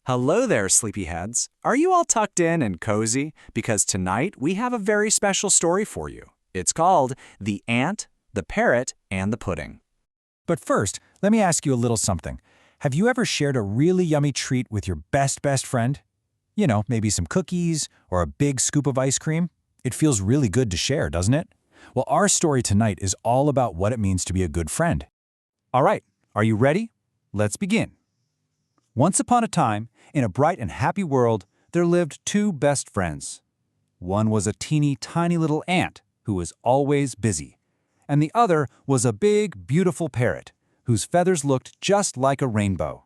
Hello there, sleepyheads. Are you all tucked in and cozy? Because tonight we have a very special story for you. It's called The Ant, the Parrot, and the Pudding. But first, let me ask you a little something. Have you ever shared a really yummy treat with your best friend? You know, maybe some cookies or a big scoop of ice cream? It feels really good to share, doesn't it? Well, our story tonight is all about what it means to be a good friend. All right, are you ready? Let's begin. Once upon a time, in a bright and happy world, there lived two best friends. One was a teeny tiny little ant who was always busy, and the other was a big, beautiful parrot whose feathers looked just like a rainbow.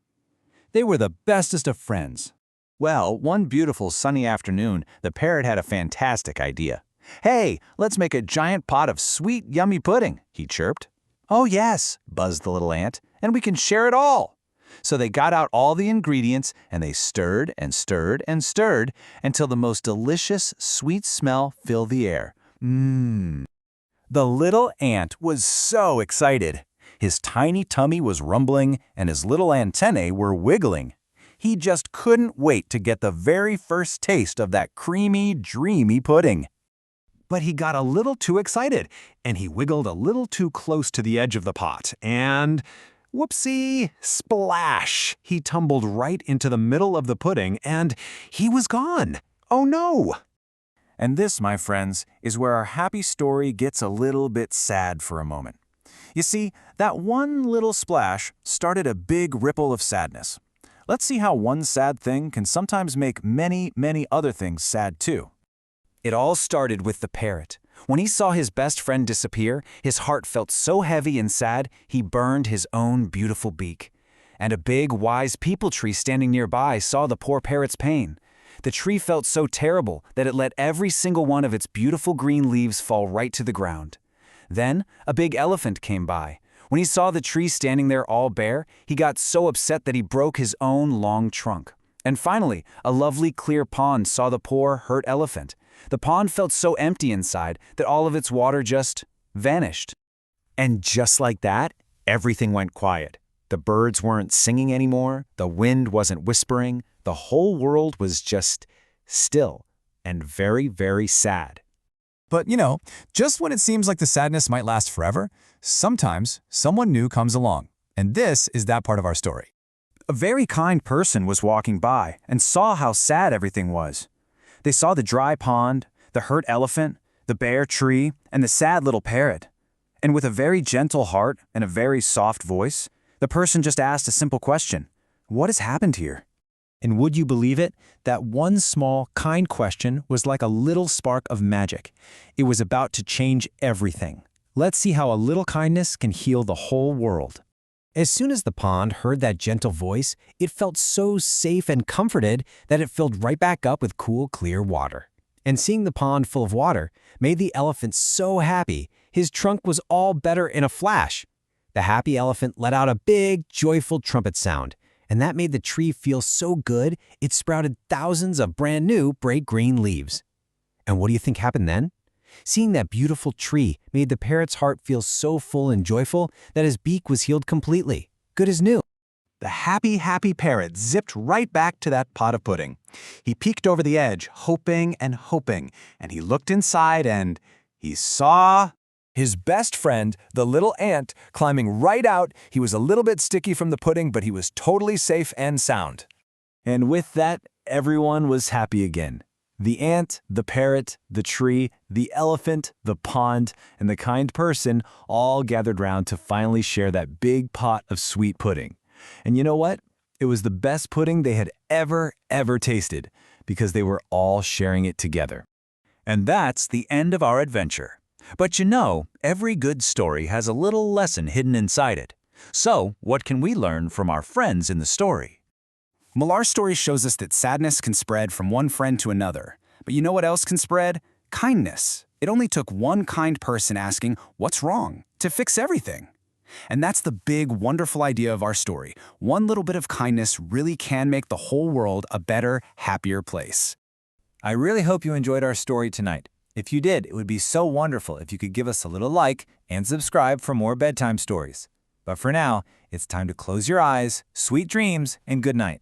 They were the bestest of friends. Well, one beautiful sunny afternoon, the parrot had a fantastic idea. "Hey, let's make a giant pot of sweet, yummy pudding," he chirped. "Oh yes," buzzed the little ant, "and we can share it all." So they got out all the ingredients, and they stirred and stirred and stirred until the most delicious, sweet smell filled the air. Mmm. The little ant was so excited. His tiny tummy was rumbling, and his little antennae were wiggling. He just couldn't wait to get the very first taste of that creamy, dreamy pudding. But he got a little too excited, and he wiggled a little too close to the edge of the pot, and whoopsie, splash! He tumbled right into the middle of the pudding, and he was gone. Oh no! And this, my friends, is where our happy story gets a little bit sad for a moment. You see, that one little splash started a big ripple of sadness. Let's see how one sad thing can sometimes make many other things sad too. It all started with the parrot. When he saw his best friend disappear, his heart felt so heavy and sad, he burned his own beautiful beak. And a big, wise peepal tree standing nearby saw the poor parrot's pain. The tree felt so terrible that it let every single one of its beautiful green leaves fall right to the ground. Then, a big elephant came by. When he saw the tree standing there all bare, he got so upset that he broke his own long trunk. And finally, a lovely clear pond saw the poor, hurt elephant. The pond felt so empty inside that all of its water just vanished. And just like that, everything went quiet. The birds weren't singing anymore, the wind wasn't whispering, the whole world was just still and very sad. But you know, just when it seems like the sadness might last forever, sometimes someone new comes along. And this is that part of our story. A very kind person was walking by and saw how sad everything was. They saw the dry pond, the hurt elephant, the bare tree, and the sad little parrot. And with a very gentle heart and a very soft voice, the person just asked a simple question: "What has happened here?" And would you believe it? That one small, kind question was like a little spark of magic. It was about to change everything. Let's see how a little kindness can heal the whole world. As soon as the pond heard that gentle voice, it felt so safe and comforted that it filled right back up with cool, clear water. And seeing the pond full of water made the elephant so happy, his trunk was all better in a flash. The happy elephant let out a big, joyful trumpet sound, and that made the tree feel so good it sprouted thousands of brand new, bright green leaves. And what do you think happened then? Seeing that beautiful tree made the parrot's heart feel so full and joyful that his beak was healed completely, good as new. The happy parrot zipped right back to that pot of pudding. He peeked over the edge, hoping, and he looked inside and he saw his best friend, the little ant, climbing right out. He was a little bit sticky from the pudding, but he was totally safe and sound. And with that, everyone was happy again. The ant, the parrot, the tree, the elephant, the pond, and the kind person all gathered round to finally share that big pot of sweet pudding. And you know what? It was the best pudding they had ever tasted, because they were all sharing it together. And that's the end of our adventure. But you know, every good story has a little lesson hidden inside it. So, what can we learn from our friends in the story? Well, our story shows us that sadness can spread from one friend to another. But you know what else can spread? Kindness. It only took one kind person asking, "What's wrong?" to fix everything. And that's the big, wonderful idea of our story. One little bit of kindness really can make the whole world a better, happier place. I really hope you enjoyed our story tonight. If you did, it would be so wonderful if you could give us a little like and subscribe for more bedtime stories. But for now, it's time to close your eyes, sweet dreams, and good night.